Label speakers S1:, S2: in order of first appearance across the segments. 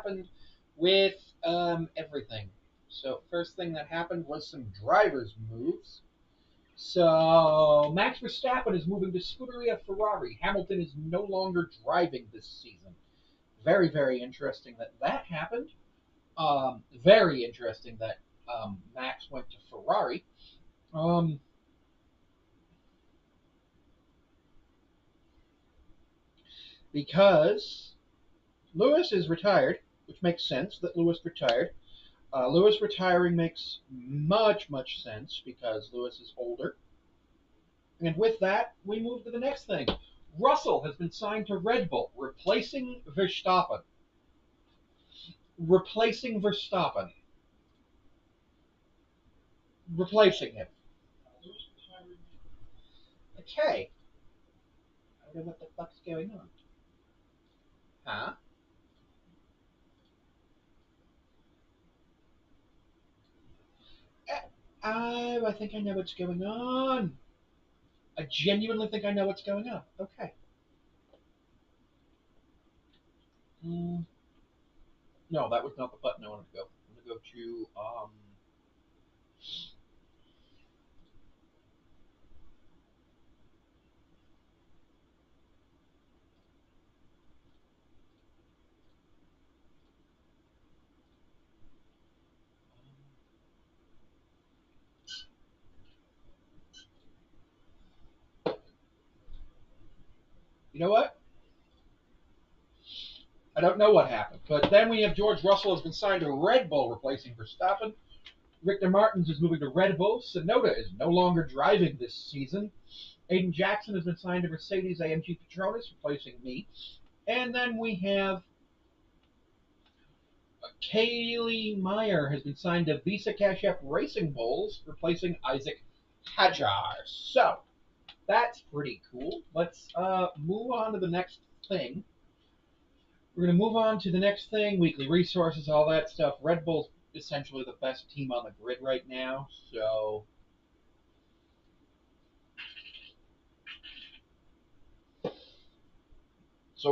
S1: happened with everything. So first thing that happened was some drivers moves. So Max Verstappen is moving to Scuderia Ferrari. Hamilton is no longer driving this season. Very, very interesting that that happened. Very interesting that Max went to Ferrari. Um, because Lewis is retired, which makes sense that Lewis retired. Lewis retiring makes much, much sense because Lewis is older. And with that, we move to the next thing. Russell has been signed to Red Bull, replacing Verstappen. Replacing Verstappen. Replacing him. Okay. I don't know what the fuck's going on. Huh? I think I know what's going on. I genuinely think I know what's going on. Okay. Mm, no, that was not the button I wanted to go. I'm going to go to you know what? I don't know what happened. But then we have George Russell has been signed to Red Bull, replacing Verstappen. Victor Martins is moving to Red Bull. Sonoda is no longer driving this season. Aiden Jackson has been signed to Mercedes AMG Petronas, replacing me. And then we have Kaylee Meyer has been signed to Visa Cash App Racing Bulls, replacing Isaac Hajar. So that's pretty cool. Let's move on to the next thing. We're going to move on to the next thing, weekly resources, all that stuff. Red Bull's essentially the best team on the grid right now, so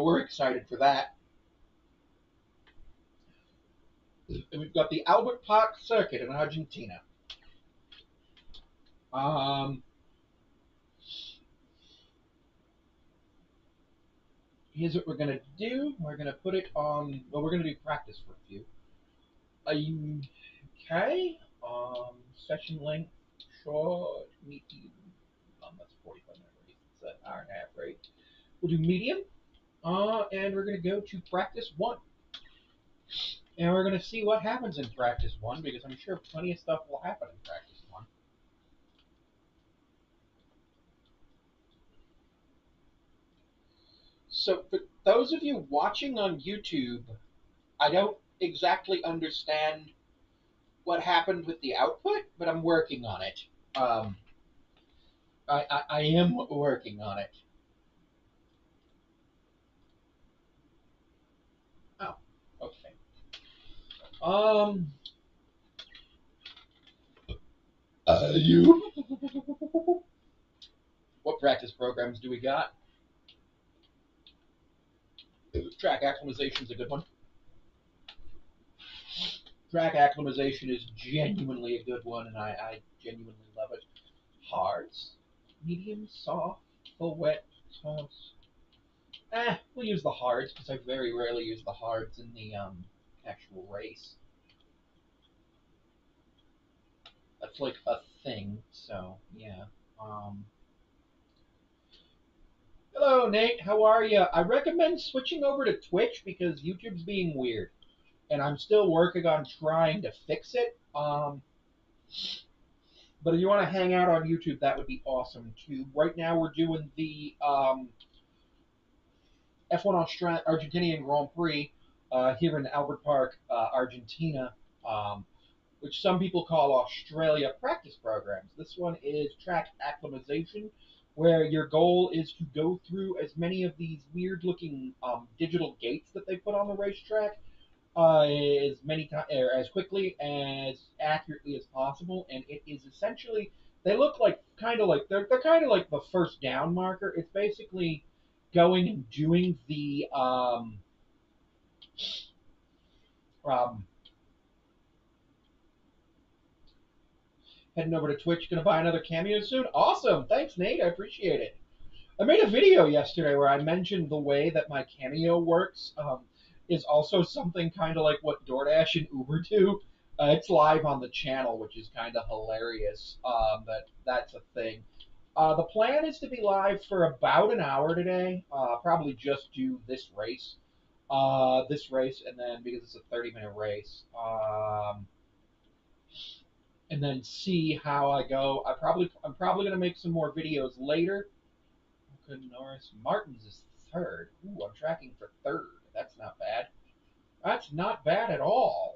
S1: we're excited for that. And we've got the Albert Park Circuit in Argentina. Um, Here's what we're going to do. We're going to put it on, well, we're going to do practice for a few. Okay. Session length, short, medium. That's 45 minute race. It's an hour and a half, right? We'll do medium. And we're going to go to practice one. And we're going to see what happens in practice one because I'm sure plenty of stuff will happen in practice one. So, for those of you watching on YouTube, I don't exactly understand what happened with the output, but I'm working on it. Um, I am working on it. Oh, okay. Um, you. What practice programs do we got? Track acclimatization is a good one. Track acclimatization is genuinely a good one, and I genuinely love it. Hards, medium, soft, full wet, toss. We'll use the hards because I very rarely use the hards in the actual race. That's like a thing, so yeah. Um, Hello, Nate. How are you? I recommend switching over to Twitch because YouTube's being weird, and I'm still working on trying to fix it. But if you want to hang out on YouTube, that would be awesome too. Right now, we're doing the F1 Argentinian Grand Prix here in Albert Park, Argentina, um, which some people call Australia practice programs. This one is track acclimatization, where your goal is to go through as many of these weird looking digital gates that they put on the racetrack as many times as quickly as accurately as possible, and it is essentially they look like kind of like they're kind of like the first down marker. It's basically going and doing Um, Heading over to Twitch, gonna buy another cameo soon. Awesome, thanks, Nate. I appreciate it. I made a video yesterday where I mentioned the way that my Cameo works is also something kind of like what DoorDash and Uber do. It's live on the channel, which is kind of hilarious. That's a thing. The plan is to be live for about an hour today. Probably just do this race, and then because it's a 30-minute race, and then see how I go. I'm probably gonna make some more videos later. Norris Martins is third. Ooh, I'm tracking for third. That's not bad. That's not bad at all.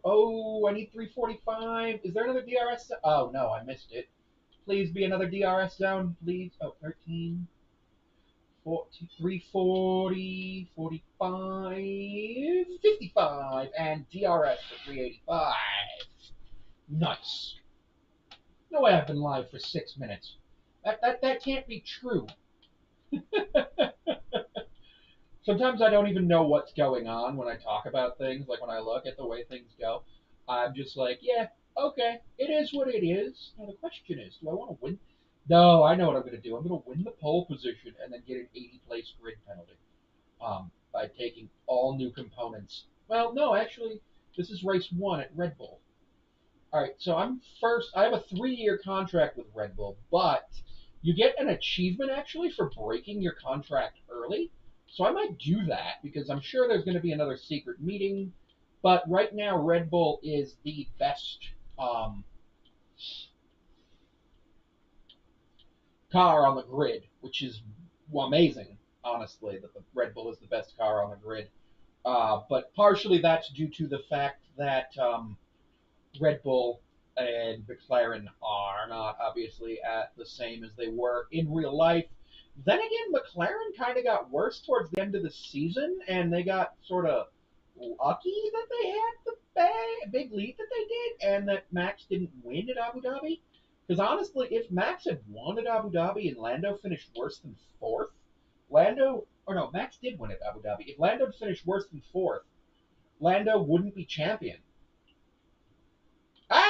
S1: Oh, I need 345. Is there another DRS? Oh, no, I missed it. Please be another DRS zone, please. Oh, 13, 14, 340, 45, 55, and DRS for 385. Nice. No way I've been live for 6 minutes. That can't be true. Sometimes I don't even know what's going on when I talk about things. Like when I look at the way things go, I'm just like, yeah, okay, it is what it is. Now the question is, do I want to win? No, I know what I'm going to do. I'm going to win the pole position and then get an 80 place grid penalty by taking all new components. Well, no, actually, this is race one at Red Bull. All right, so I'm first. I have a 3-year contract with Red Bull, but you get an achievement actually for breaking your contract early. So I might do that because I'm sure there's going to be another secret meeting. But right now, Red Bull is the best um, car on the grid, which is amazing, honestly, that the Red Bull is the best car on the grid. But partially that's due to the fact that Red Bull and McLaren are not obviously at the same as they were in real life. Then again, McLaren kind of got worse towards the end of the season, and they got sort of lucky that they had the big lead that they did, and that Max didn't win at Abu Dhabi. Because honestly, if Max had won at Abu Dhabi and Lando finished worse than fourth, Max did win at Abu Dhabi. If Lando had finished worse than fourth, Lando wouldn't be champion. Albon!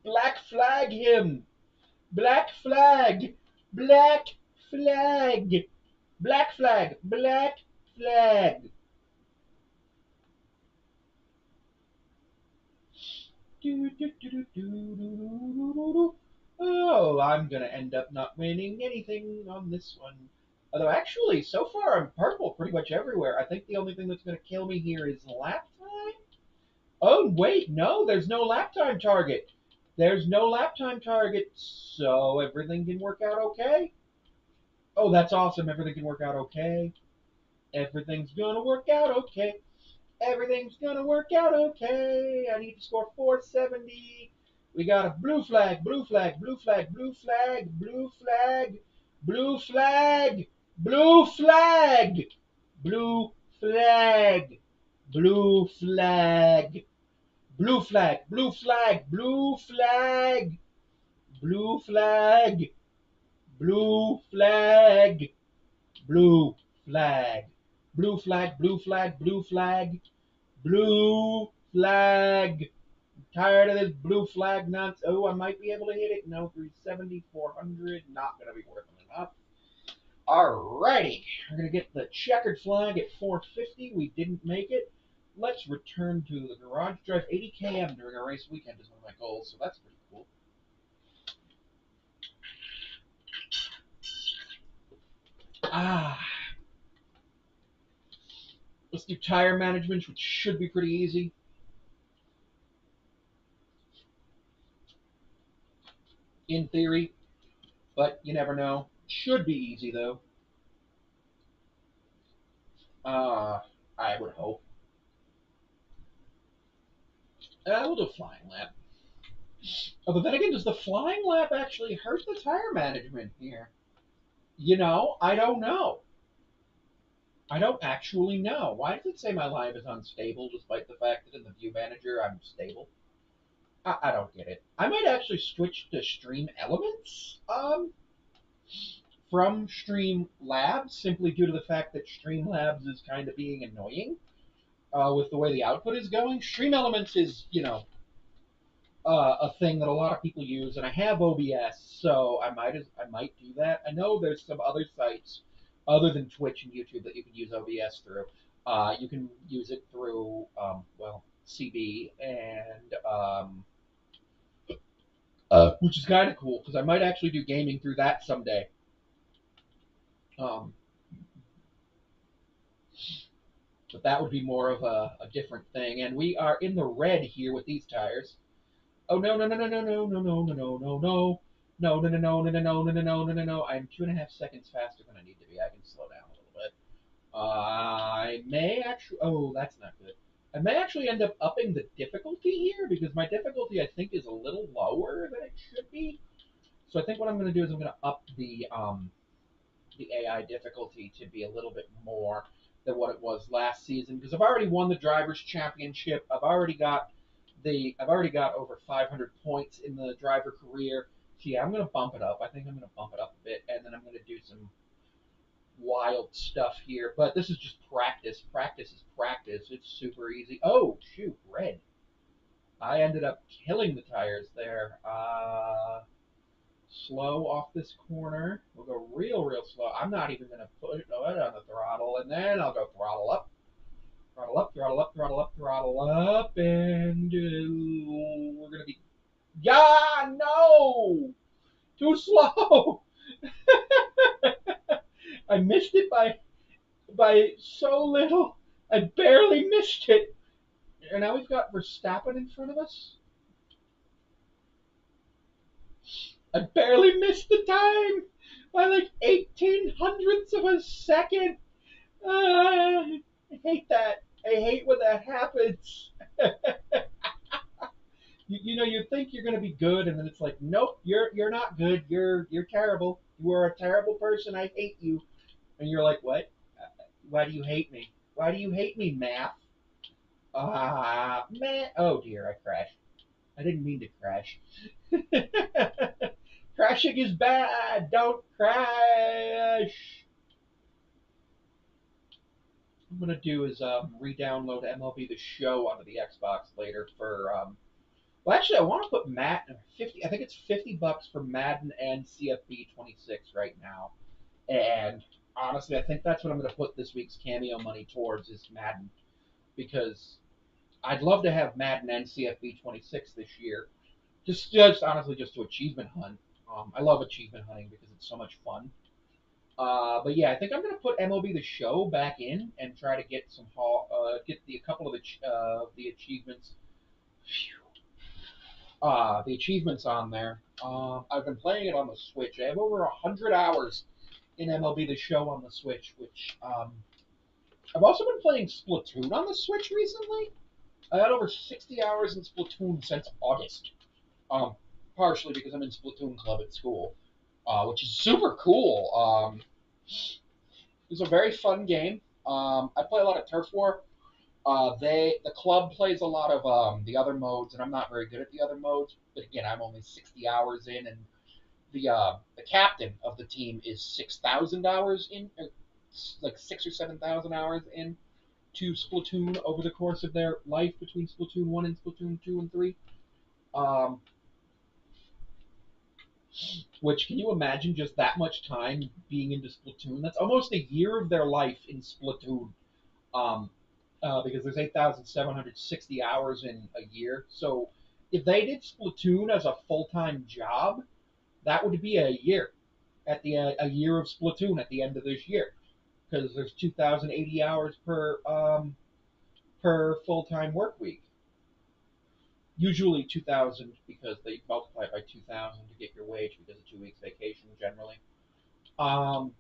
S1: Black flag him! Black flag! Black flag! Black flag! Black flag! Oh, I'm gonna end up not winning anything on this one. Although, actually, so far I'm purple pretty much everywhere. I think the only thing that's gonna kill me here is lap time. Oh, wait, no, there's no lap time target. There's no lap time target, so everything can work out okay. Oh, that's awesome. Everything can work out okay. Everything's gonna work out okay. Everything's gonna work out okay. I need to score 470. We got a blue flag, blue flag, blue flag, blue flag, blue flag, blue flag, blue flag, blue flag, blue flag, blue flag, blue flag, blue flag, blue flag, blue flag, blue flag, blue flag, blue flag, blue flag, blue flag. Tired of this blue flag nuts. Oh, I might be able to hit it. No, 370, 400. Not going to be worth enough. Alrighty. We're going to get the checkered flag at 450. We didn't make it. Let's return to the garage. Drive 80 km during a race weekend is one of my goals, so that's pretty cool. Let's do tire management, which should be pretty easy. In theory, but you never know. Should be easy, though. I would hope. We'll do flying lap. Oh, but then again, does the flying lap actually hurt the tire management here? I don't know. I don't actually know. Why does it say my live is unstable despite the fact that in the view manager I'm stable? I don't get it. I might actually switch to Stream Elements from Streamlabs simply due to the fact that Streamlabs is kind of being annoying with the way the output is going. Stream Elements is, a thing that a lot of people use, and I have OBS, so I might do that. I know there's some other sites other than Twitch and YouTube that you can use OBS through. You can use it through CB and which is kind of cool because I might actually do gaming through that someday. Um, but that would be more of a different thing. And we are in the red here with these tires. Oh no no no no no no no no no no no no. No, no, no, no, no, no, no, no, no, no, no, no, no. I'm 2.5 seconds faster than I need to be. I can slow down a little bit. I may actually. Oh, that's not good. I may actually end up upping the difficulty here because my difficulty, I think, is a little lower than it should be. So I think what I'm going to do is I'm going to up the AI difficulty to be a little bit more than what it was last season because I've already won the drivers championship. I've already got over 500 points in the driver career. So yeah, I'm gonna bump it up. I think I'm gonna bump it up a bit, and then I'm gonna do some wild stuff here. But this is just practice. Practice is practice. It's super easy. Oh shoot, red. I ended up killing the tires there. Slow off this corner. We'll go real slow. I'm not even gonna put it on the throttle, and then I'll go throttle up. Throttle up, throttle up, throttle up, throttle up, and we're gonna be. Yeah, no, too slow. I missed it by so little. I barely missed it, and now we've got Verstappen in front of us. I barely missed the time by like 18 hundredths of a second. I hate that. I hate when that happens. You think you're gonna be good, and then it's like, nope, you're not good. You're terrible. You are a terrible person. I hate you. And you're like, what? Why do you hate me? Why do you hate me, math? Man. Oh dear, I crashed. I didn't mean to crash. Crashing is bad. Don't crash. What I'm gonna do is re-download MLB The Show onto the Xbox later for well, actually, I want to put Matt 50. I think it's $50 for Madden and CFB 26 right now. And honestly, I think that's what I'm going to put this week's cameo money towards is Madden because I'd love to have Madden and CFB 26 this year. Just honestly, just to achievement hunt. I love achievement hunting because it's so much fun. But yeah, I think I'm going to put MLB The Show back in and try to get get a couple of the achievements. The achievements on there. I've been playing it on the Switch. I have over 100 hours in MLB The Show on the Switch, which I've also been playing Splatoon on the Switch recently. I got over 60 hours in Splatoon since August. Um, Partially because I'm in Splatoon club at school, which is super cool. It's a very fun game. I play a lot of Turf War. The club plays a lot of the other modes, and I'm not very good at the other modes. But again, I'm only 60 hours in, and the captain of the team is 6,000 hours in, like 6 or 7 thousand hours in to Splatoon over the course of their life between Splatoon 1 and Splatoon 2 and 3. Um, which can you imagine just that much time being into Splatoon? That's almost a year of their life in Splatoon. Um, because there's 8,760 hours in a year. So if they did Splatoon as a full time job, that would be a year a year of Splatoon at the end of this year because there's 2,080 hours per full time work week. Usually 2,000 because they multiply it by 2,000 to get your wage because of 2 weeks vacation generally. Um,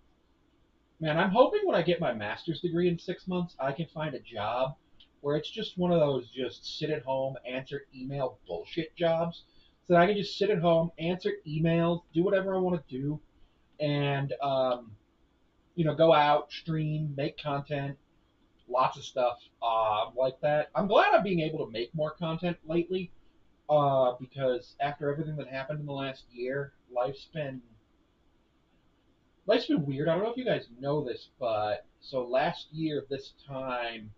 S1: Man, I'm hoping when I get my master's degree in 6 months, I can find a job where it's just one of those just sit at home, answer email bullshit jobs. So that I can just sit at home, answer emails, do whatever I want to do, and go out, stream, make content, lots of stuff like that. I'm glad I'm being able to make more content lately. Because after everything that happened in the last year, life's been weird. I don't know if you guys know this, but so last year this time,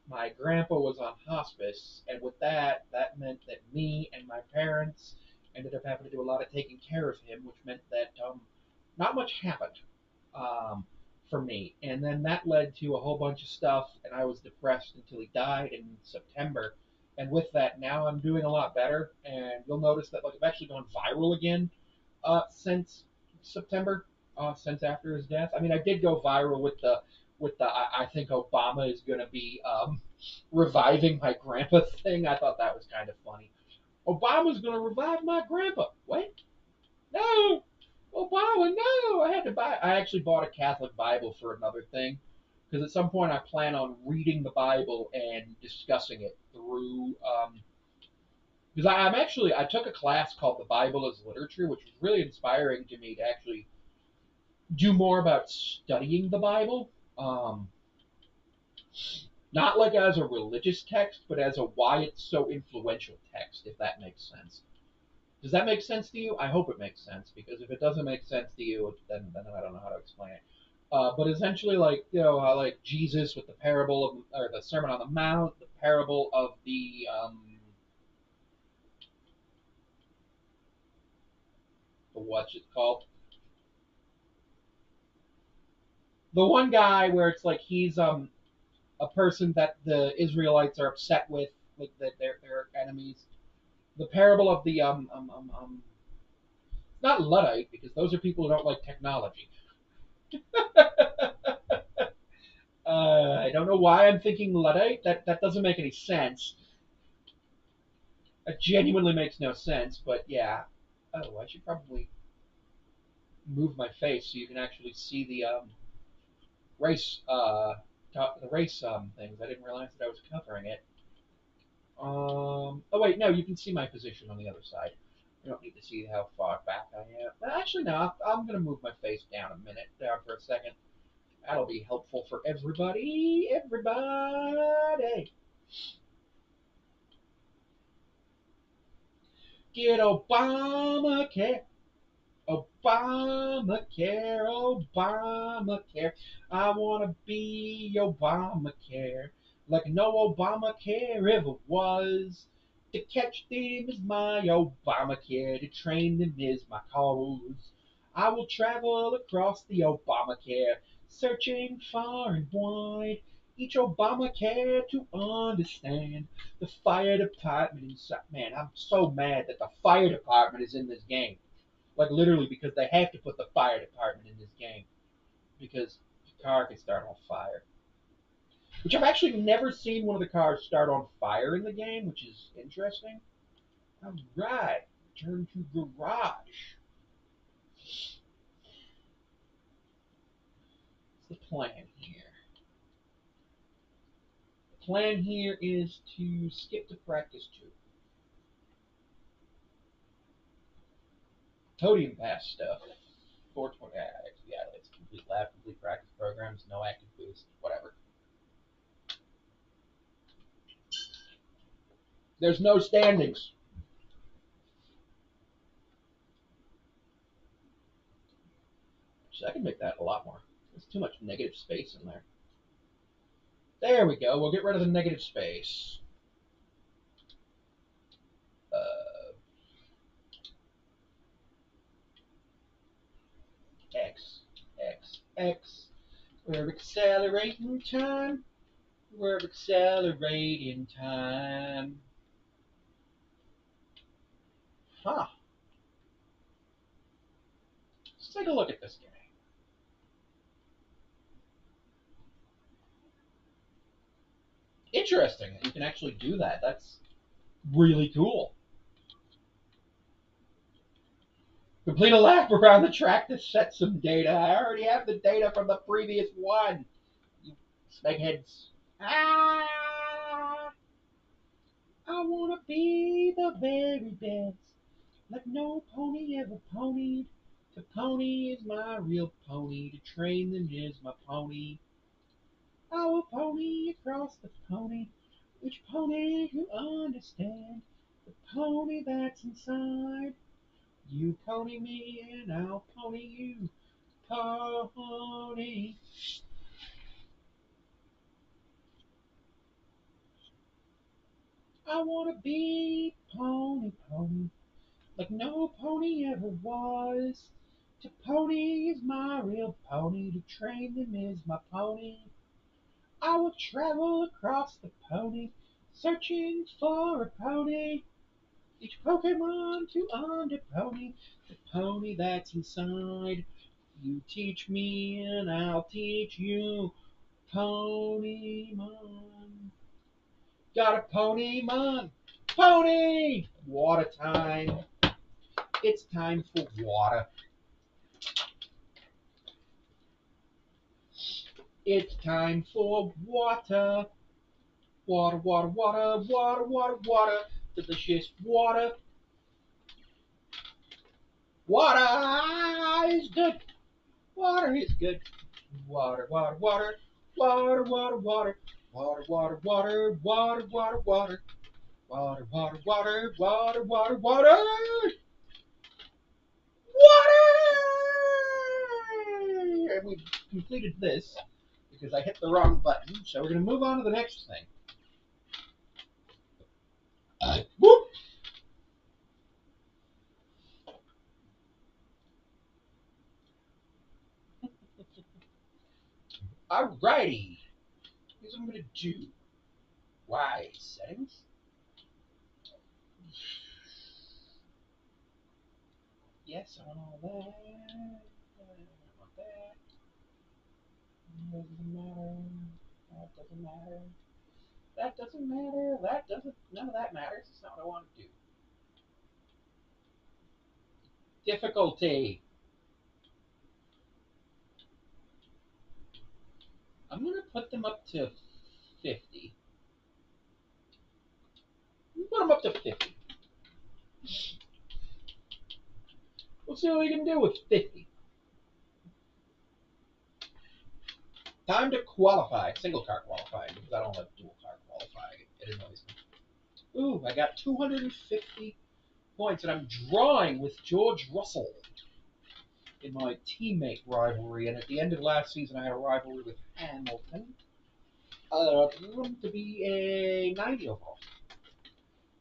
S1: my grandpa was on hospice, and with that, that meant that me and my parents ended up having to do a lot of taking care of him, which meant that not much happened um, for me. And then that led to a whole bunch of stuff, and I was depressed until he died in September. And with that, now I'm doing a lot better, and you'll notice that like I've actually gone viral again since September, since after his death. I mean, I did go viral with the I think Obama is going to be reviving my grandpa thing. I thought that was kind of funny. Obama's going to revive my grandpa. What? No, Obama, no. I actually bought a Catholic Bible for another thing because at some point I plan on reading the Bible and discussing it through. Because I took a class called the Bible as Literature, which was really inspiring to me to actually do more about studying the Bible. Um, Not like as a religious text, but as a why it's so influential text, if that makes sense. Does that make sense to you? I hope it makes sense because if it doesn't make sense to you, then I don't know how to explain it. But essentially, like how like Jesus with the parable of or the Sermon on the Mount, the parable of the what's it called? The one guy where it's like he's a person that the Israelites are upset with, like that they're enemies. The parable of the not Luddite because those are people who don't like technology. I don't know why I'm thinking Luddite. That doesn't make any sense. It genuinely makes no sense. But yeah. Oh, I should probably move my face so you can actually see race the race things. I didn't realize that I was covering it. Oh wait, no, you can see my position on the other side. You don't need to see how far back I am. Actually, no. I'm gonna move my face down a minute, down for a second. That'll be helpful for everybody. Everybody. Get Obamacare. Obamacare. Obamacare. I want to be Obamacare. Like no Obamacare ever was. To catch them is my Obamacare. To train them is my cause. I will travel across the Obamacare, searching far and wide. Each Obamacare to understand. The fire department inside. Man, I'm so mad that the fire department is in this game. Like literally because they have to put the fire department in this game because the car can start on fire. Which I've actually never seen one of the cars start on fire in the game, which is interesting. All right, turn to garage. What's the plan here? The plan here is to skip to practice two. Podium pass stuff. 420. Yeah, it's complete lab, complete practice programs, no active boost, whatever. There's no standings. So I can make that a lot more. There's too much negative space in there. There we go. We'll get rid of the negative space. Uh, X, X, X. We're accelerating time. We're accelerating time. Huh. Let's take a look at this game. Interesting. You can actually do that. That's really cool. Complete a lap around the track to set some data. I already have the data from the previous one. You snakeheads. Ah! I wanna be the very best. Like no pony ever ponied. To pony is my real pony. To train them is my pony. I will pony across the pony. Which pony you understand? The pony that's inside. You pony me and I'll pony you. Pony. I wanna be pony pony. Like no pony ever was. To pony is my real pony. To train them is my pony. I will travel across the pony, searching for a pony. Each Pokemon to under pony, the pony that's inside. You teach me and I'll teach you. Ponymon. Got a Ponymon. Pony! Water time. It's time for water. It's time for water. Water, water, water, water, water, water. Delicious water. Water is good. Water is good. Water, water, water. Water, water, water. Water, water, water. Water, water, water. Water, water, water. Water, water, water. Water! And we completed this because I hit the wrong button. So we're going to move on to the next thing. Whoop! Alrighty. Here's what I'm going to do. Why? Settings? Yes, I want all that. I want that. That doesn't matter. That doesn't matter. That doesn't matter. That doesn't. None of that matters. It's not what I want to do. Difficulty. I'm gonna put them up to 50. Put them up to 50. We'll see what we can do with 50. Time to qualify. Single car qualifying because I don't have dual car qualifying. It annoys me. Ooh, I got 250 points, and I'm drawing with George Russell in my teammate rivalry. And at the end of last season, I had a rivalry with Hamilton. To be a 90 overall.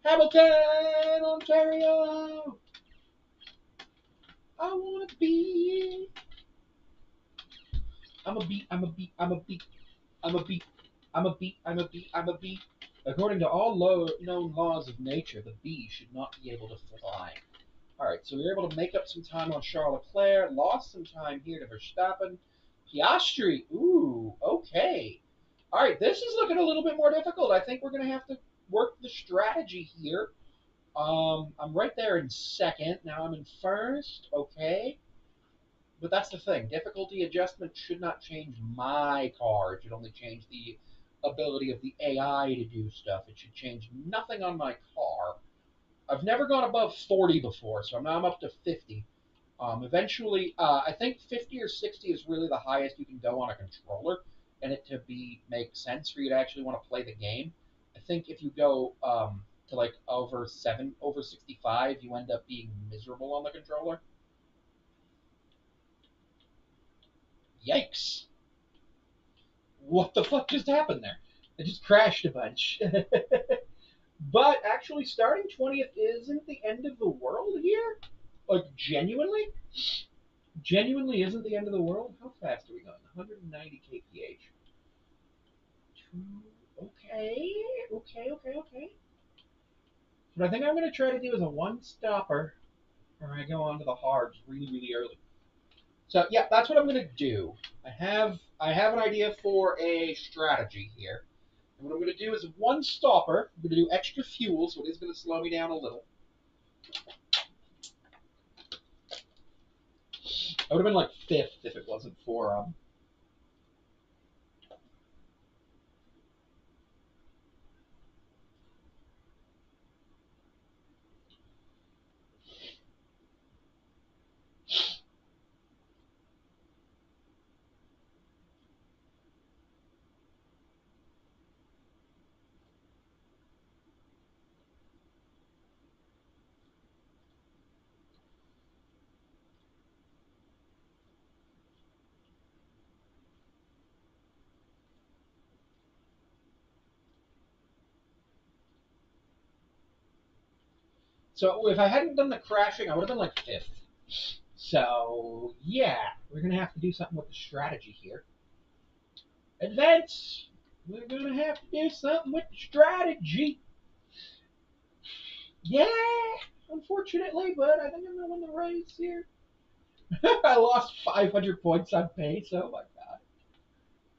S1: Hamilton, Ontario. I want to be. I'm a beat. I'm a beat. I'm a beat. I'm a beat. I'm a beat. I'm a beat. I'm a beat. According to all known laws of nature, the bee should not be able to fly. All right, so we were able to make up some time on Charles Leclerc, lost some time here to Verstappen. Piastri, ooh, okay. All right, this is looking a little bit more difficult. I think we're going to have to work the strategy here. I'm right there in second. Now I'm in first. Okay. But that's the thing. Difficulty adjustment should not change my car. It should only change the ability of the AI to do stuff. It should change nothing on my car. I've never gone above 40 before, so now I'm up to 50. Eventually, I think 50 or 60 is really the highest you can go on a controller, and it to be make sense for you to actually want to play the game. I think if you go to like over 65, you end up being miserable on the controller. Yikes! What the fuck just happened there? It just crashed a bunch. But actually, starting 20th isn't the end of the world here. Like genuinely, genuinely isn't the end of the world. How fast are we going? 190 kph. Okay, okay, okay, okay. What I think I'm going to try to do is a one stopper, where I go on to the hards really, really early. So yeah, that's what I'm going to do. I have an idea for a strategy here. And what I'm going to do is one stopper. I'm going to do extra fuel, so it is going to slow me down a little. I would have been like fifth if it wasn't for So if I hadn't done the crashing, I would have been like fifth. So yeah, we're gonna have to do something with the strategy here. Advance. We're gonna have to do something with the strategy. Yeah, unfortunately, but I think I'm gonna win the race here. I lost 500 points on pace. Oh my god,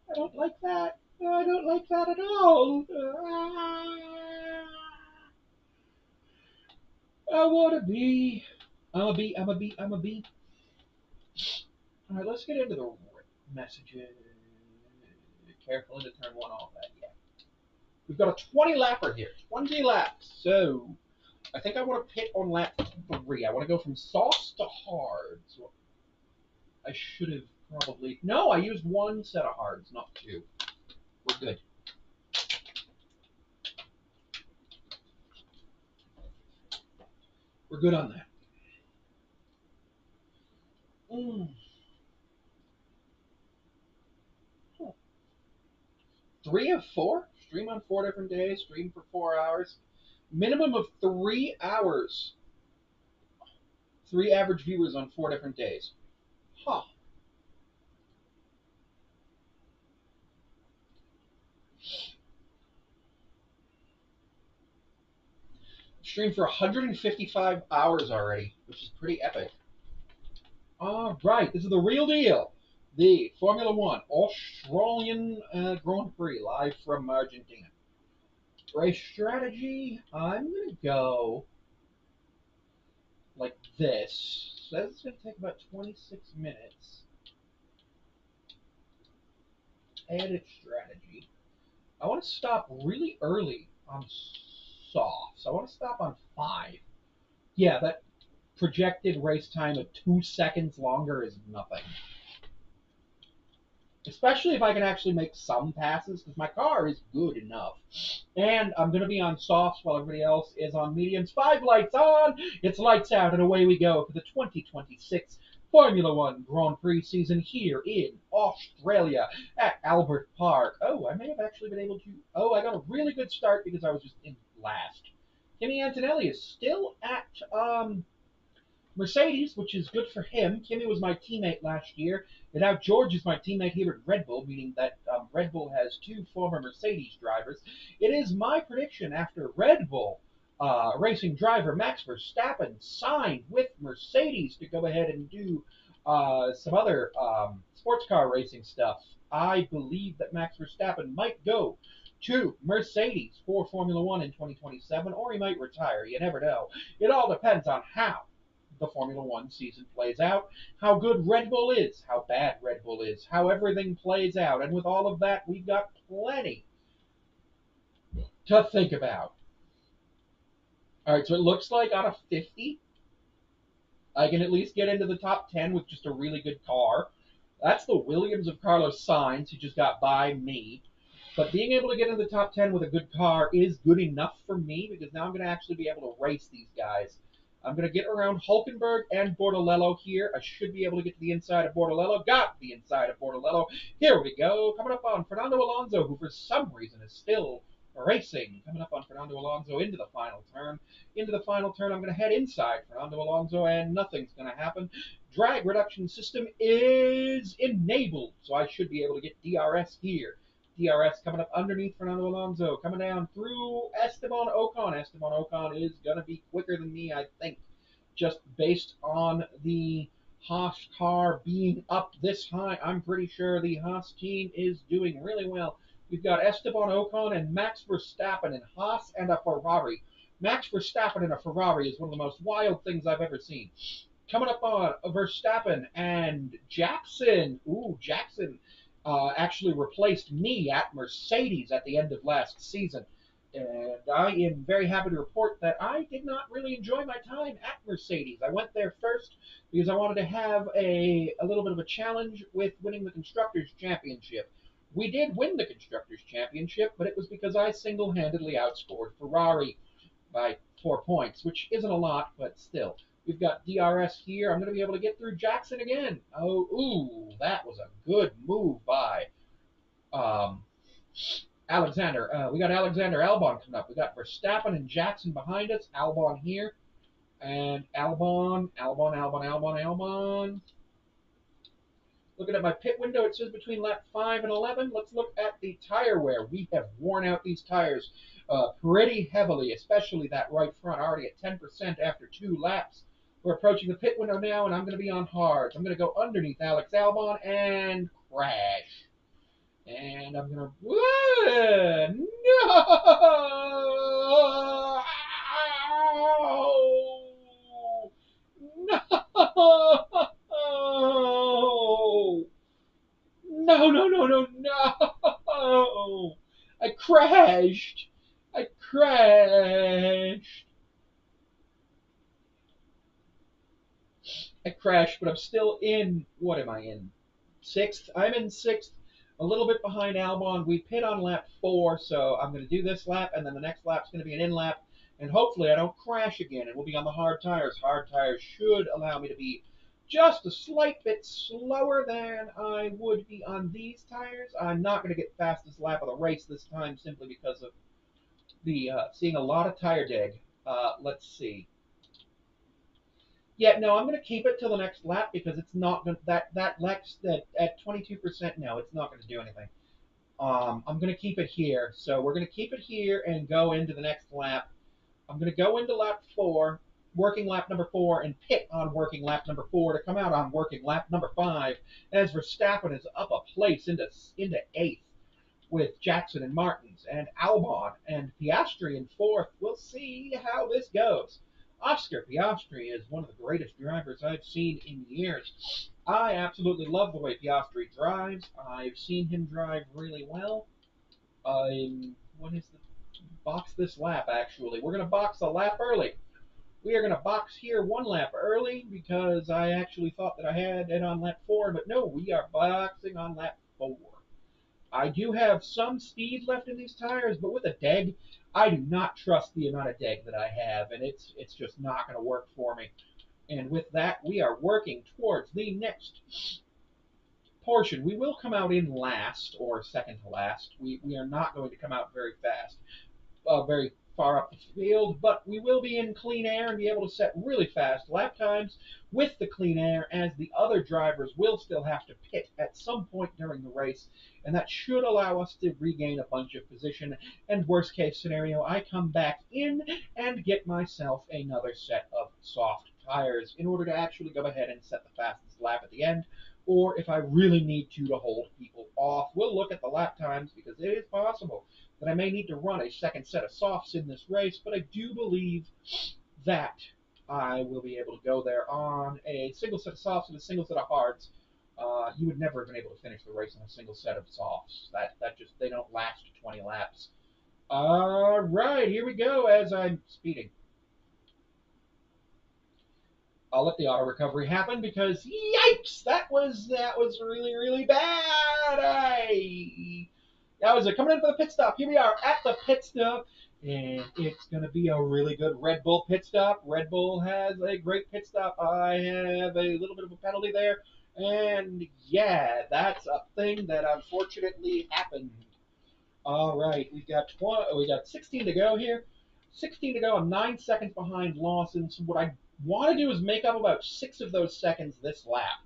S1: I don't like that. I don't like that at all. I wanna be. I'm a B. I'm a B. I'm a B. All right, let's get into the messages. Careful into turn one, all that. Yeah, we've got a 20 lapper here. 20 laps. So I think I want to pit on lap 3. I want to go from sauce to hard. So I should have probably. No, I used one set of hards, not two. We're good. We're good on that. Mm. 3 of 4? Stream on 4 different days, stream for 4 hours. Minimum of 3 hours. 3 average viewers on 4 different days. Huh. Streamed for 155 hours already, which is pretty epic. All right, this is the real deal. The Formula One Australian Grand Prix live from Argentina. Race strategy, I'm going to go like this. So that's going to take about 26 minutes. Edit strategy. I want to stop really early on soft. So I want to stop on 5. Yeah, that projected race time of 2 seconds longer is nothing. Especially if I can actually make some passes, because my car is good enough. And I'm going to be on softs while everybody else is on mediums. 5 lights on, it's lights out, and away we go for the 2026 Formula One Grand Prix season here in Australia at Albert Park. Oh, I may have actually been able to. Oh, I got a really good start because I was just in last. Kimi Antonelli is still at Mercedes, which is good for him. Kimi was my teammate last year, and now George is my teammate here at Red Bull, meaning that Red Bull has 2 former Mercedes drivers. It is my prediction after Red Bull racing driver Max Verstappen signed with Mercedes to go ahead and do some other sports car racing stuff. I believe that Max Verstappen might go to Mercedes for Formula One in 2027, or he might retire. You never know. It all depends on how the Formula One season plays out, how good Red Bull is, how bad Red Bull is, how everything plays out. And with all of that, we've got plenty to think about. All right, so it looks like out of 50, I can at least get into the top 10 with just a really good car. That's the Williams of Carlos Sainz, who just got by me. But being able to get into the top 10 with a good car is good enough for me because now I'm going to actually be able to race these guys. I'm going to get around Hulkenberg and Bortolello here. I should be able to get to the inside of Bortolello. Got the inside of Bortolello. Here we go. Coming up on Fernando Alonso, who for some reason is still racing. Coming up on Fernando Alonso into the final turn. Into the final turn, I'm going to head inside Fernando Alonso, and nothing's going to happen. Drag reduction system is enabled, so I should be able to get DRS here. DRS coming up underneath Fernando Alonso, coming down through Esteban Ocon. Esteban Ocon is going to be quicker than me, I think, just based on the Haas car being up this high. I'm pretty sure the Haas team is doing really well. We've got Esteban Ocon and Max Verstappen in Haas and a Ferrari. Max Verstappen in a Ferrari is one of the most wild things I've ever seen. Coming up on Verstappen and Jackson. Ooh, Jackson actually replaced me at Mercedes at the end of last season. And I am very happy to report that I did not really enjoy my time at Mercedes. I went there first because I wanted to have a little bit of a challenge with winning the Constructors' Championship. We did win the Constructors' Championship, but it was because I single handedly outscored Ferrari by 4 points, which isn't a lot, but still. We've got DRS here. I'm going to be able to get through Jackson again. Oh, ooh, that was a good move by um, Alexander. We got Alexander Albon coming up. We got Verstappen and Jackson behind us. Albon here. And Albon. Looking at my pit window, it says between lap 5 and 11. Let's look at the tire wear. We have worn out these tires pretty heavily, especially that right front, already at 10% after 2 laps. We're approaching the pit window now, and I'm going to be on hards. I'm going to go underneath Alex Albon and crash. And I'm going to... No! No! No, no, no, no, no! I crashed! I crashed! I crashed, but I'm still in. What am I in? Sixth? I'm in sixth, a little bit behind Albon. We pit on lap 4, so I'm going to do this lap, and then the next lap's going to be an in lap, and hopefully I don't crash again, and we'll be on the hard tires. Hard tires should allow me to be just a slight bit slower than I would be on these tires. I'm not going to get fastest lap of the race this time simply because of the seeing a lot of tire dig. Let's see. Yeah, no, I'm going to keep it till the next lap because it's not going that Lex that at 22%. No, it's not going to do anything. I'm going to keep it here. So we're going to keep it here and go into the next lap. I'm going to go into lap 4, working lap number 4, and pit on working lap number 4 to come out on working lap number 5 as Verstappen is up a place into 8th with Jackson and Martins and Albon and Piastri in 4th. We'll see how this goes. Oscar Piastri is one of the greatest drivers I've seen in years. I absolutely love the way Piastri drives. I've seen him drive really well. What is the box this lap? Actually, we're gonna box a lap early. We are gonna box here 1 lap early because I actually thought that I had it on lap 4, but no, we are boxing on lap 4. I do have some speed left in these tires, but with a deg, I do not trust the amount of deg that I have, and it's just not going to work for me. And with that, we are working towards the next portion. We will come out in last or second to last. We are not going to come out very fast, very far up the field, but we will be in clean air and be able to set really fast lap times with the clean air, as the other drivers will still have to pit at some point during the race, and that should allow us to regain a bunch of position. And worst case scenario, I come back in and get myself another set of soft tires in order to actually go ahead and set the fastest lap at the end. Or if I really need to hold people off, we'll look at the lap times because it is possible that I may need to run a second set of softs in this race, but I do believe that I will be able to go there on a single set of softs and a single set of hards. You would never have been able to finish the race on a single set of softs. That just they don't last 20 laps. All right, here we go. As I'm speeding, I'll let the auto recovery happen because yikes, that was really bad. That was it. Coming in for the pit stop. Here we are at the pit stop, and it's going to be a really good Red Bull pit stop. Red Bull has a great pit stop. I have a little bit of a penalty there, and yeah, that's a thing that unfortunately happened. All right, we got 16 to go here. 16 to go. I'm 9 seconds behind Lawson. So what I want to do is make up about 6 of those seconds this lap,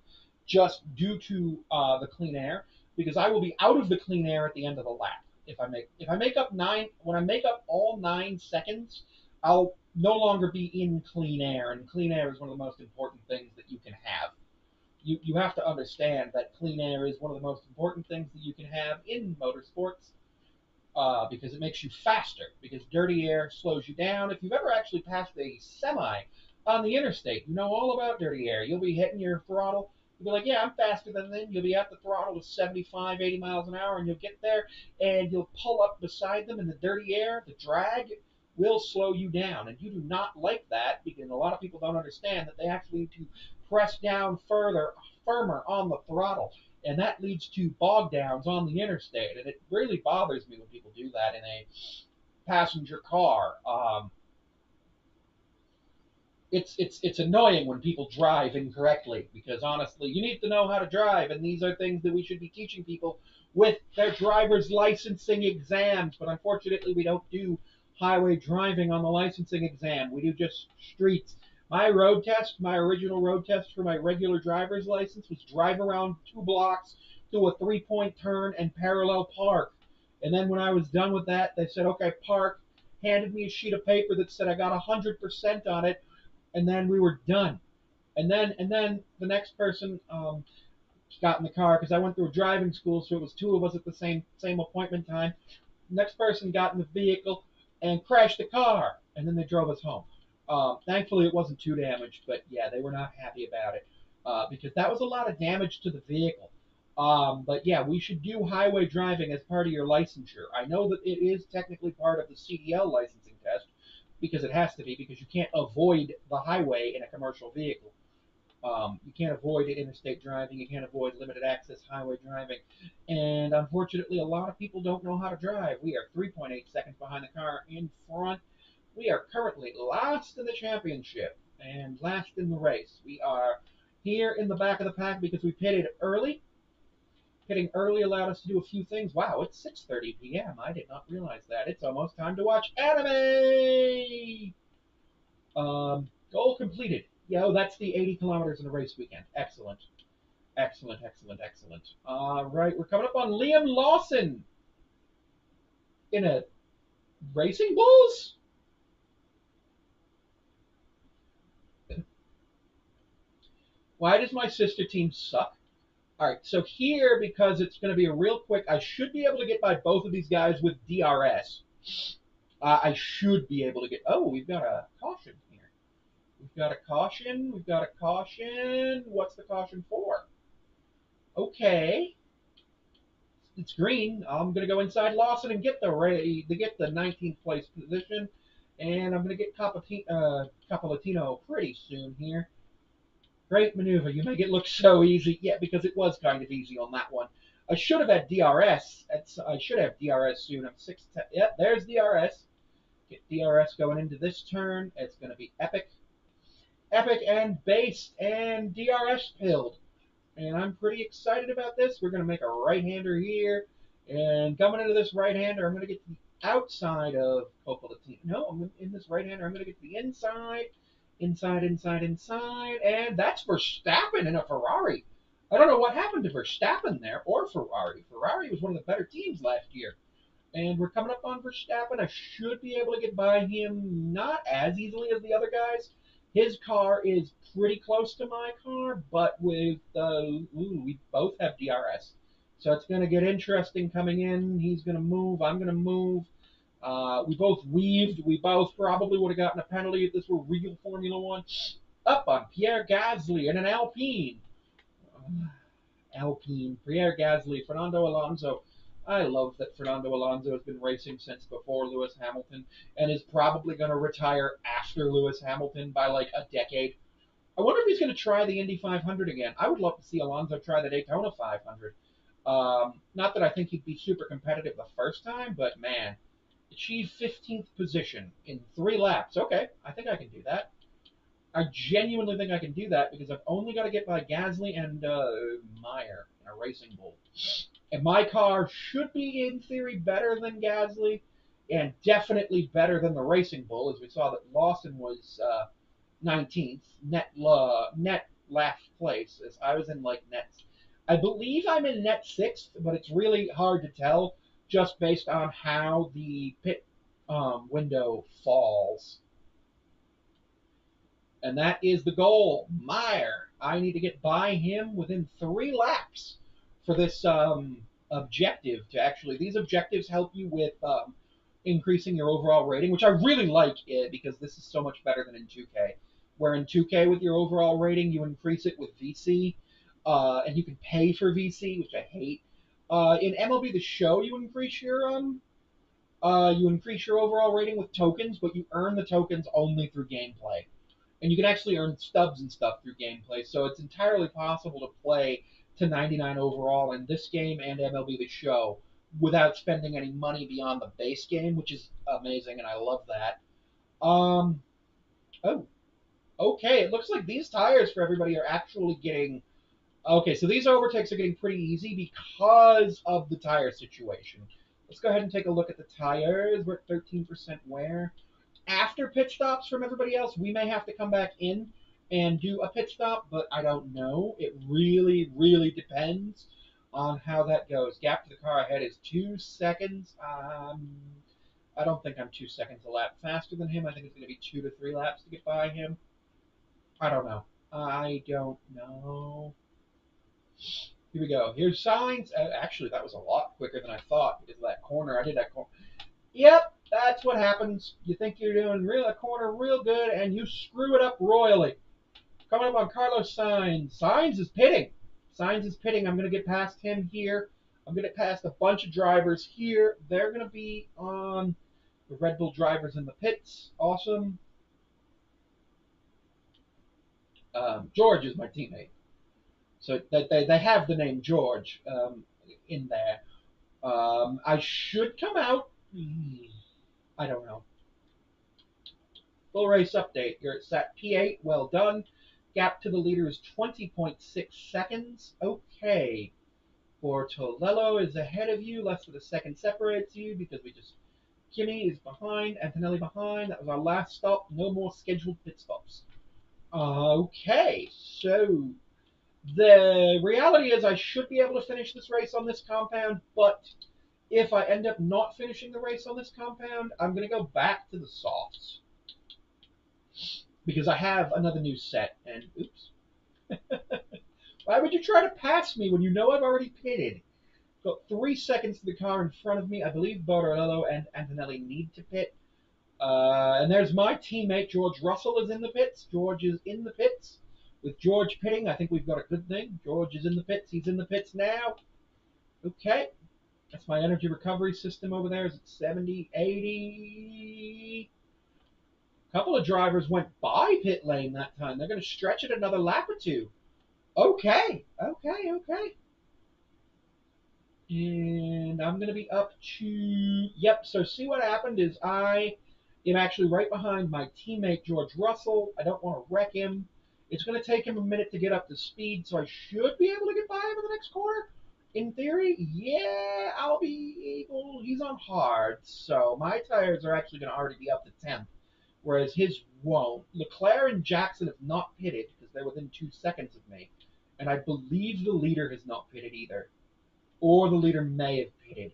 S1: just due to the clean air, because I will be out of the clean air at the end of the lap. If I make up when I make up all 9 seconds, I'll no longer be in clean air, and clean air is one of the most important things that you can have. You have to understand that clean air is one of the most important things that you can have in motorsports, because it makes you faster. Because dirty air slows you down. If you've ever actually passed a semi on the interstate, you know all about dirty air. You'll be hitting your throttle. You'll be like, yeah, I'm faster than them. You'll be at the throttle with 75, 80 miles an hour, and you'll get there, and you'll pull up beside them in the dirty air. The drag will slow you down, and you do not like that because a lot of people don't understand that they actually need to press down firmer on the throttle, and that leads to bog downs on the interstate. And it really bothers me when people do that in a passenger car. It's annoying when people drive incorrectly because honestly, you need to know how to drive, and these are things that we should be teaching people with their driver's licensing exams. But unfortunately, we don't do highway driving on the licensing exam. We do just streets. My road test, my original road test for my regular driver's license was drive around 2 blocks, do a 3-point turn, and parallel park. And then when I was done with that, they said, okay, park, handed me a sheet of paper that said I got 100% on it, and then we were done. And then the next person got in the car because I went through driving school, so it was two of us at the same appointment time. Next person got in the vehicle and crashed the car, and then they drove us home. Thankfully, it wasn't too damaged, but yeah, they were not happy about it because that was a lot of damage to the vehicle. But yeah, we should do highway driving as part of your licensure. I know that it is technically part of the CDL licensing test because it has to be because you can't avoid the highway in a commercial vehicle. You can't avoid interstate driving. You can't avoid limited access highway driving. And unfortunately, a lot of people don't know how to drive. We are 3.8 seconds behind the car in front. We are currently last in the championship and last in the race. We are here in the back of the pack because we pitted early. Pitting early allowed us to do a few things. Wow, it's 6:30 p.m. I did not realize that. It's almost time to watch anime. Goal completed. Yo, that's the 80 kilometers in a race weekend. Excellent. Excellent, excellent, excellent. All right, we're coming up on Liam Lawson in a Racing Bulls. Why does my sister team suck? All right, so here, because it's going to be a real quick, I should be able to get by both of these guys with DRS. I should be able to get. Oh, we've got a caution here. We've got a caution. We've got a caution. What's the caution for? Okay. It's green. I'm gonna go inside Lawson and get the 19th place position, and I'm gonna get Capolatino pretty soon here. Great maneuver. You make it look so easy. Yeah, because it was kind of easy on that one. I should have had DRS. I should have DRS soon. I'm 6. Yep, there's DRS. Get DRS going into this turn. It's gonna be epic, epic and based and DRS pilled. And I'm pretty excited about this. We're going to make a right-hander here. And coming into this right-hander, I'm going to get to the outside of Coppolatino. No, I'm in this right-hander. I'm going to get to the inside, inside, inside, inside. And that's Verstappen in a Ferrari. I don't know what happened to Verstappen there or Ferrari. Ferrari was one of the better teams last year. And we're coming up on Verstappen. I should be able to get by him not as easily as the other guys. His car is pretty close to my car, but we both have DRS. So it's going to get interesting coming in. He's going to move. I'm going to move. We both weaved. We both probably would have gotten a penalty if this were real Formula One. Up on Pierre Gasly in an Alpine. Alpine, Pierre Gasly, Fernando Alonso. I love that Fernando Alonso has been racing since before Lewis Hamilton and is probably going to retire after Lewis Hamilton by like a decade. I wonder if he's going to try the Indy 500 again. I would love to see Alonso try the Daytona 500. Not that I think he'd be super competitive the first time, but man, achieve 15th position in 3 laps. Okay, I think I can do that. I genuinely think I can do that because I've only got to get by Gasly and Meyer in a Racing Bull. And my car should be, in theory, better than Gasly and definitely better than the Racing Bull, as we saw that Lawson was 19th, net last place, as I was in like net. I believe I'm in net 6th, but it's really hard to tell just based on how the pit window falls. And that is the goal. Meyer. I need to get by him within 3 laps for this objective to actually. These objectives help you with increasing your overall rating, which I really like it because this is so much better than in 2K. Where in 2K with your overall rating, you increase it with VC, and you can pay for VC, which I hate. In MLB The Show, you increase your overall rating with tokens, but you earn the tokens only through gameplay and you can actually earn stubs and stuff through gameplay. So it's entirely possible to play to 99 overall in this game and MLB The Show without spending any money beyond the base game, which is amazing, and I love that. Um, oh, okay. It looks like these tires for everybody are actually getting. Okay, so these overtakes are getting pretty easy because of the tire situation. Let's go ahead and take a look at the tires. We're at 13% wear. after pit stops from everybody else, we may have to come back in and do a pit stop, but I don't know. It really, really depends on how that goes. Gap to the car ahead is 2 seconds. I don't think I'm 2 seconds a lap faster than him. I think it's going to be 2 to 3 laps to get by him. I don't know. I don't know. Here we go. Here's signs. Actually, that was a lot quicker than I thought because of that corner. I did that corner. Yep, that's what happens. You think you're doing a corner real good, and you screw it up royally. Coming up on Carlos Sainz. Sainz is pitting. Sainz is pitting. I'm going to get past him here. I'm going to get past a bunch of drivers here. They're going to be on the Red Bull drivers in the pits. Awesome. George is my teammate. So they have the name George in there. I should come out. I don't know. Full race update. You're at sat P8. Well done. Gap to the leader is 20.6 seconds. Okay. Bortolello is ahead of you. Less than a second separates you because Kimi is behind. Antonelli behind. That was our last stop. No more scheduled pit stops. Okay. So the reality is I should be able to finish this race on this compound, but if I end up not finishing the race on this compound, I'm going to go back to the softs. Because I have another new set, and oops. Why would you try to pass me when you know I've already pitted? Got 3 seconds to the car in front of me. I believe Bortolello and Antonelli need to pit. And there's my teammate, George Russell, is in the pits. George is in the pits. With George pitting, I think we've got a good thing. George is in the pits. He's in the pits now. Okay. That's my energy recovery system over there. Is it 70, 80? A couple of drivers went by pit lane that time. They're going to stretch it another lap or two. Okay. And I'm going to be up to... Yep, so see what happened is I am actually right behind my teammate, George Russell. I don't want to wreck him. It's going to take him a minute to get up to speed, so I should be able to get by him in the next corner. In theory, yeah, I'll be able... He's on hard, so my tires are actually going to already be up to 10th, whereas his won't. Leclerc and Jackson have not pitted because they're within 2 seconds of me, and I believe the leader has not pitted either. Or the leader may have pitted.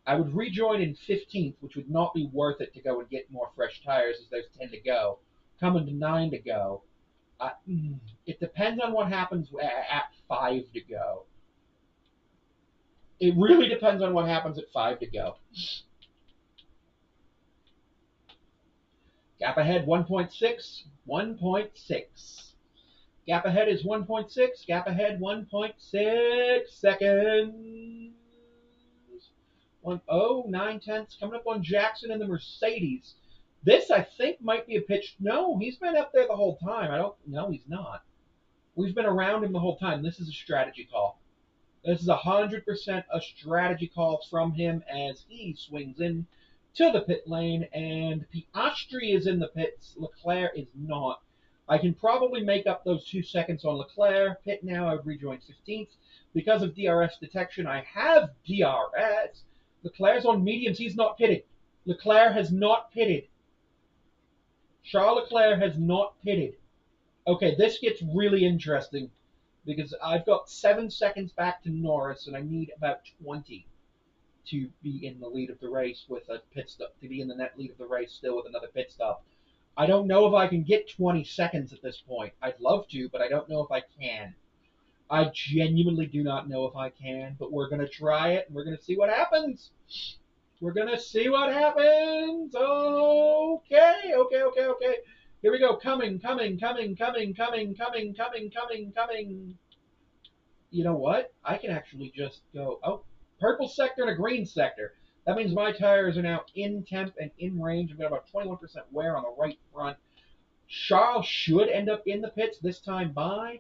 S1: I would rejoin in 15th, which would not be worth it to go and get more fresh tires as there's 10 to go. Coming to 9 to go. It depends on what happens at 5 to go. It really depends on what happens at 5 to go. Gap ahead 1.6, 1.6. Gap ahead is 1.6. Gap ahead 1.6 seconds. 9/10 coming up on Jackson and the Mercedes. This, I think, might be a pitch. No, he's been up there the whole time. No, he's not. We've been around him the whole time. This is a strategy call. This is 100% a strategy call from him as he swings in to the pit lane, and Piastri is in the pits. Leclerc is not. I can probably make up those 2 seconds on Leclerc. Pit now, I've rejoined 15th. Because of DRS detection, I have DRS. Leclerc's on mediums. He's not pitted. Leclerc has not pitted. Charles Leclerc has not pitted. Okay, this gets really interesting because I've got 7 seconds back to Norris, and I need about 20 to be in the lead of the race with a pit stop, to be in the net lead of the race still with another pit stop. I don't know if I can get 20 seconds at this point. I'd love to, but I don't know if I can. I genuinely do not know if I can, but we're going to try it, and we're going to see what happens. We're going to see what happens. Okay. Here we go. Coming. You know what? I can actually just go, purple sector and a green sector. That means my tires are now in temp and in range. I've got about 21% wear on the right front. Charles should end up in the pits this time by,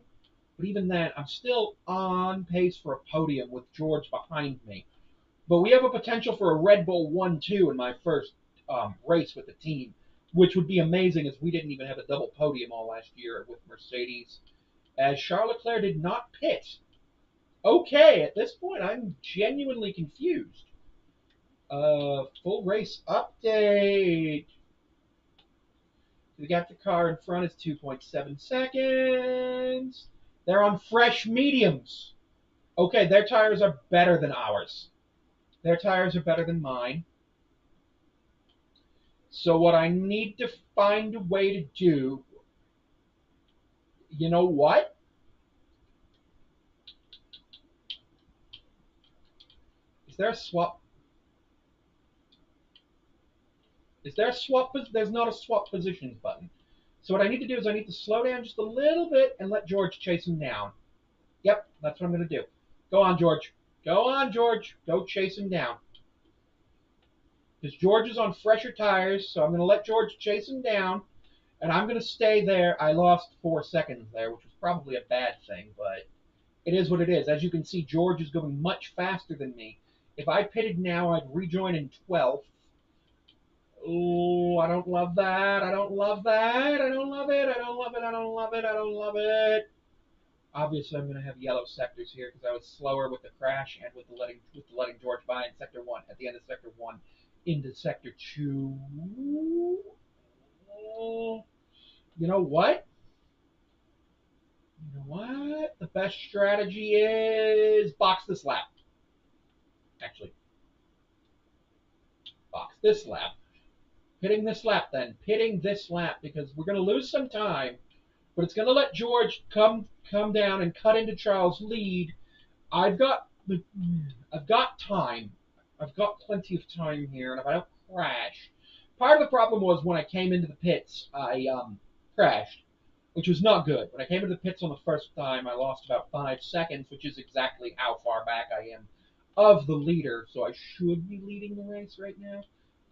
S1: but even then, I'm still on pace for a podium with George behind me. But we have a potential for a Red Bull 1-2 in my first race with the team, which would be amazing as we didn't even have a double podium all last year with Mercedes, as Charles Leclerc did not pit. Okay, at this point, I'm genuinely confused. Full race update. The gap to car in front is 2.7 seconds. They're on fresh mediums. Okay, their tires are better than ours. Their tires are better than mine. So what I need to find a way to do, you know what? Is there a swap? Is there a swap? There's not a swap positions button. So what I need to do is I need to slow down just a little bit and let George chase him down. Yep, that's what I'm going to do. Go on, George. Go on, George. Go chase him down. Because George is on fresher tires, so I'm going to let George chase him down, and I'm going to stay there. I lost 4 seconds there, which was probably a bad thing, but it is what it is. As you can see, George is going much faster than me. If I pitted now, I'd rejoin in 12th. Oh, I don't love that. I don't love that. I don't love it. I don't love it. I don't love it. I don't love it. Obviously, I'm going to have yellow sectors here because I was slower with the crash and with the letting George by in sector 1 at the end of sector 1 into sector 2. You know what? You know what? The best strategy is box this lap. Actually, box this lap. Pitting this lap then. Pitting this lap because we're going to lose some time, but it's going to let George come down and cut into Charles' lead. I've got time. I've got plenty of time here, and if I don't crash, part of the problem was when I came into the pits, I crashed, which was not good. When I came into the pits on the first time, I lost about 5 seconds, which is exactly how far back I am of the leader. So I should be leading the race right now.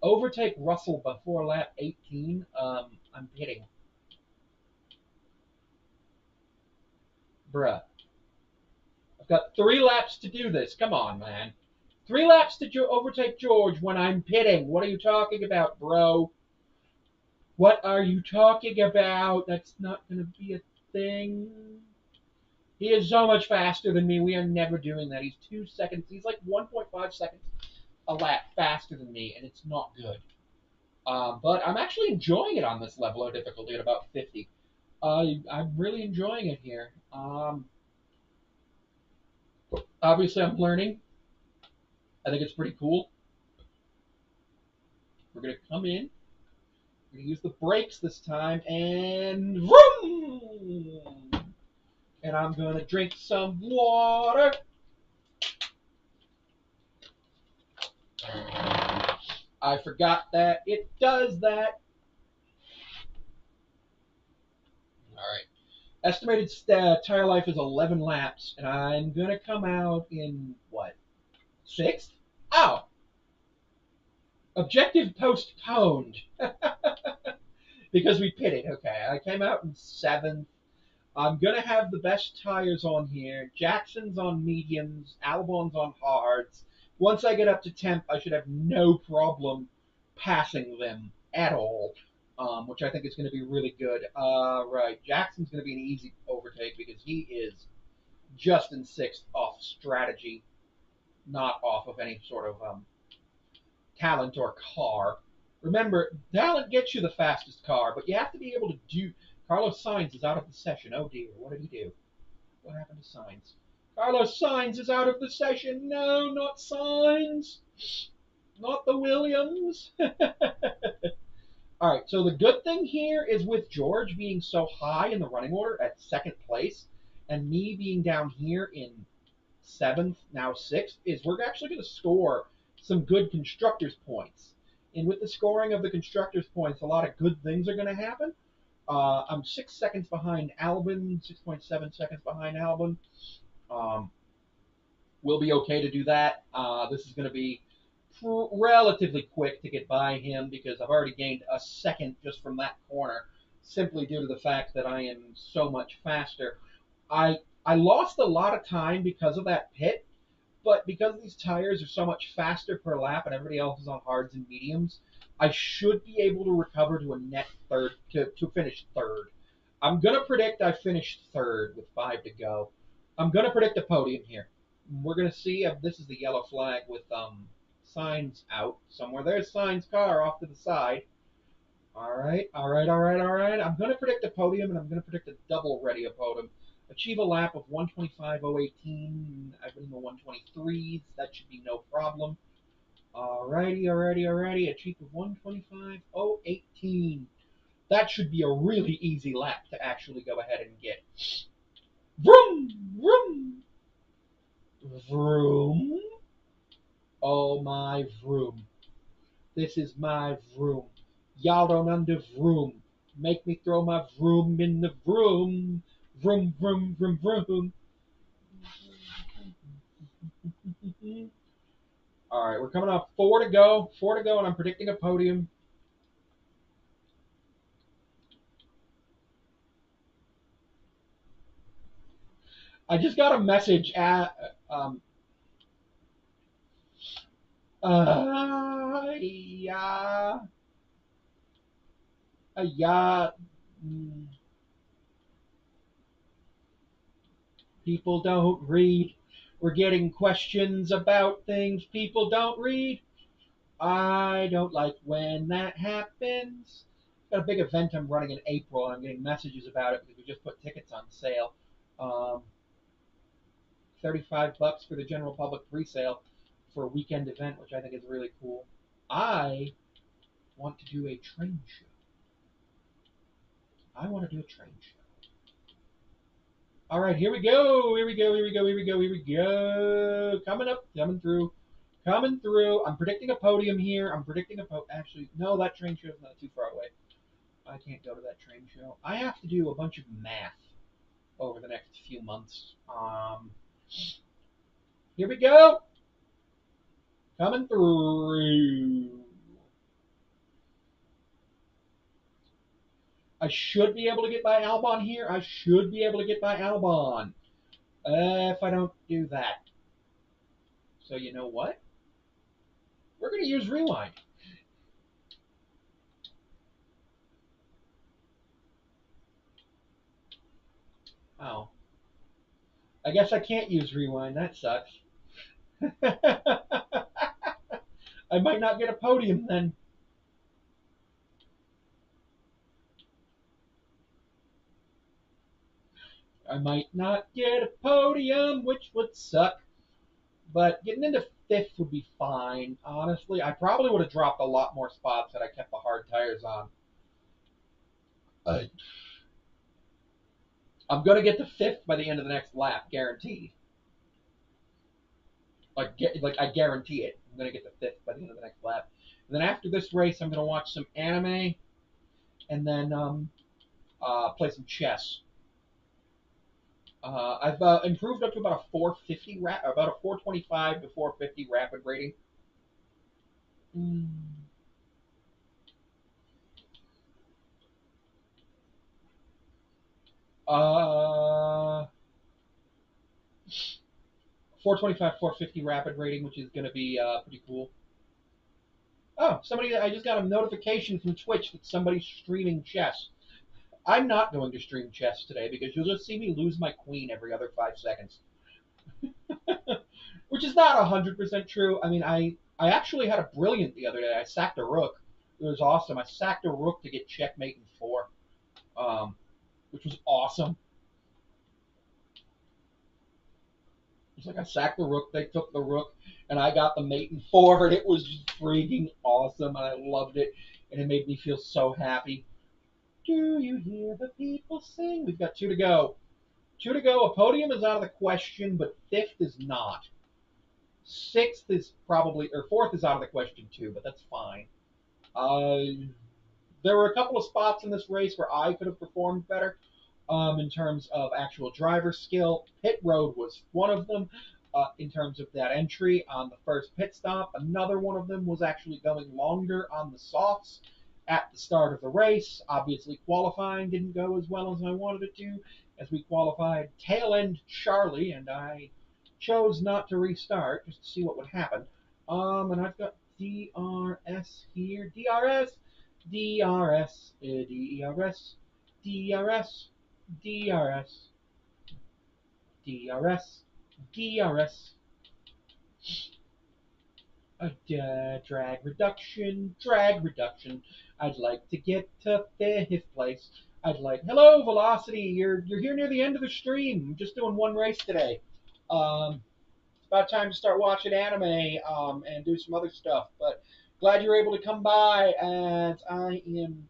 S1: Overtake Russell before lap 18. I'm pitting. Bruh. I've got 3 laps to do this. Come on, man. 3 laps to overtake George when I'm pitting. What are you talking about, bro? What are you talking about? That's not going to be a thing. He is so much faster than me. We are never doing that. He's 2 seconds. He's like 1.5 seconds a lap faster than me, and it's not good. But I'm actually enjoying it on this level of difficulty at about 50. I'm really enjoying it here. Obviously, I'm learning. I think it's pretty cool. We're going to come in. We're going to use the brakes this time, and vroom! And I'm going to drink some water. I forgot that it does that. All right. Estimated tire life is 11 laps, and I'm going to come out in, what, 6th? Oh! Objective postponed. Because we pitted. Okay, I came out in 7th. I'm going to have the best tires on here. Jackson's on mediums. Albon's on hards. Once I get up to 10th, I should have no problem passing them at all, which I think is going to be really good. Right, Jackson's going to be an easy overtake because he is just in 6th off strategy, not off of any sort of talent or car. Remember, talent gets you the fastest car, but you have to be able to do. Carlos Sainz is out of the session. Oh dear, what did he do? What happened to Sainz? Carlos Sainz is out of the session. No, not Sainz. Not the Williams. All right, so the good thing here is with George being so high in the running order at 2nd place and me being down here in 7th, now 6th, is we're actually going to score some good constructors points. And with the scoring of the constructors points, a lot of good things are going to happen. I'm 6 seconds behind Albon, 6.7 seconds behind Albon. We'll be okay to do that. This is going to be relatively quick to get by him because I've already gained a second just from that corner, simply due to the fact that I am so much faster. I lost a lot of time because of that pit, but because these tires are so much faster per lap and everybody else is on hards and mediums, I should be able to recover to a net third, to finish 3rd. I'm going to predict I finished 3rd with 5 to go. I'm going to predict a podium here. We're going to see if this is the yellow flag with Sainz out somewhere. There's Sainz' car off to the side. All right, all right, all right, all right. I'm going to predict a podium, and I'm going to predict a double ready a podium. Achieve a lap of 125.018. I've been in the 123s. That should be no problem. Alrighty, alrighty, alrighty. Achieve of 125.018. That should be a really easy lap to actually go ahead and get. Vroom, vroom, vroom. Oh, my vroom. This is my vroom. Y'all don't under vroom. Make me throw my vroom in the vroom. Vroom, vroom, vroom, vroom. All right, we're coming up. Four to go. Four to go, and I'm predicting a podium. I just got a message at yeah, yeah. mm, People don't read. We're getting questions about things people don't read. I don't like when that happens. Got a big event I'm running in April, and I'm getting messages about it because we just put tickets on sale. Um, $35 for the general public pre-sale for a weekend event, which I think is really cool. I want to do a train show. I want to do a train show. All right, here we go. Here we go. Here we go. Here we go. Here we go. Coming up, coming through, coming through. I'm predicting a podium here. I'm predicting a Actually, no, that train show is not too far away. I can't go to that train show. I have to do a bunch of math over the next few months. Here we go. Coming through. I should be able to get by Albon here. I should be able to get by Albon. If I don't do that. So you know what? We're going to use rewind. Oh. I guess I can't use rewind. That sucks. I might not get a podium then. I might not get a podium, which would suck. But getting into fifth would be fine. Honestly, I probably would have dropped a lot more spots had I kept the hard tires on. Uh, I'm gonna get to fifth by the end of the next lap, guaranteed. Like I guarantee it. I'm gonna get to fifth by the end of the next lap. And then after this race, I'm gonna watch some anime and then play some chess. I've improved up to about a 450 about a 425 to 450 rapid rating. Mm. 425, 450 rapid rating, which is going to be pretty cool. Oh, somebody! I just got a notification from Twitch that somebody's streaming chess. I'm not going to stream chess today because you'll just see me lose my queen every other 5 seconds, which is not 100% true. I mean, I actually had a brilliant the other day. I sacked a rook. It was awesome. I sacked a rook to get checkmate in four, which was awesome. It's like I sacked the rook, they took the rook, and I got the mate in four, and it was just freaking awesome, and I loved it, and it made me feel so happy. Do you hear the people sing? We've got two to go. Two to go. A podium is out of the question, but fifth is not. Sixth is probably, or fourth is out of the question too, but that's fine. Uh, there were a couple of spots in this race where I could have performed better in terms of actual driver skill. Pit road was one of them. In terms of that entry on the first pit stop, another one of them was actually going longer on the softs at the start of the race. Obviously, qualifying didn't go as well as I wanted it to, as we qualified tail end Charlie, and I chose not to restart just to see what would happen. And I've got DRS here. DRS, DRS, DRS, DRS, DRS, DRS, DRS. Drag reduction, drag reduction. I'd like to get to fifth place. I'd like. Hello, Velocity. You're here near the end of the stream. I'm just doing one race today. It's about time to start watching anime and do some other stuff. But glad you're able to come by. And I am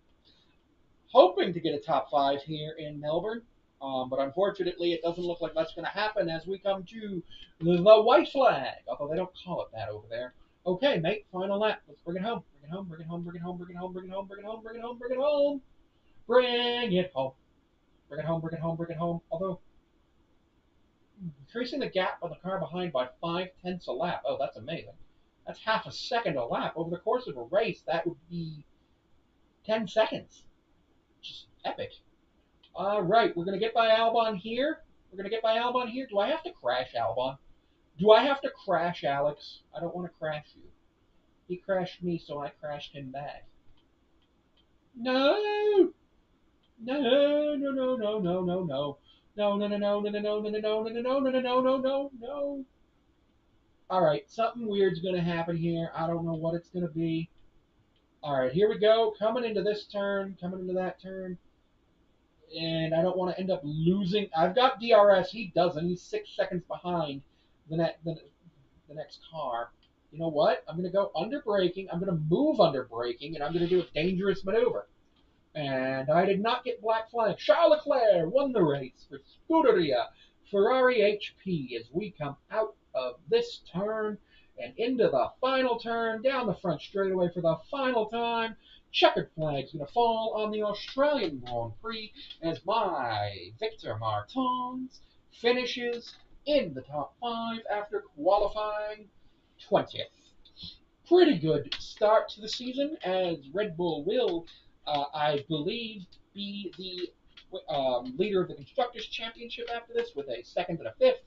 S1: hoping to get a top five here in Melbourne. But unfortunately, it doesn't look like that's going to happen as we come to the white flag, although they don't call it that over there. Okay, mate, final lap. Let's bring it home. Bring it home, bring it home, bring it home, bring it home, bring it home, bring it home, bring it home, bring it home. Bring it home. Bring it home, bring it home, bring it home. Although, increasing the gap on the car behind by 5/10 a lap. Oh, that's amazing. That's half a second a lap. Over the course of a race, that would be 10 seconds. Just epic. All right, we're going to get by Albon here. We're going to get by Albon here. Do I have to crash Albon? Do I have to crash Alex? I don't want to crash you. He crashed me, so I crashed him back. No! No, no, no, no, no, no, no. No, no, no, no, no, no, no, no, no, no, no, no, no, no, no, no, no. All right, something weird's going to happen here. I don't know what it's going to be. All right, here we go. Coming into this turn, coming into that turn. And I don't want to end up losing. I've got DRS. He doesn't. He's 6 seconds behind the next car. You know what? I'm going to go under braking. I'm going to move under braking, and I'm going to do a dangerous maneuver. And I did not get black flag. Charles Leclerc won the race for Scuderia Ferrari HP as we come out of this turn and into the final turn down the front straightaway for the final time. Checkered flag's going to fall on the Australian Grand Prix as my Victor Martins finishes in the top five after qualifying 20th. Pretty good start to the season as Red Bull will, I believe, be the leader of the Constructors' Championship after this with a second and a fifth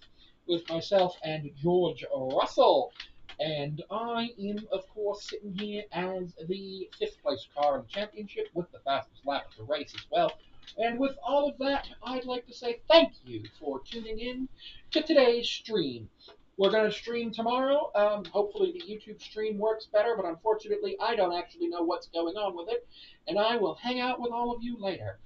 S1: with myself and George Russell. And I am, of course, sitting here as the fifth place car in the championship with the fastest lap of the race as well. And with all of that, I'd like to say thank you for tuning in to today's stream. We're going to stream tomorrow. Hopefully the YouTube stream works better, but unfortunately I don't actually know what's going on with it. And I will hang out with all of you later.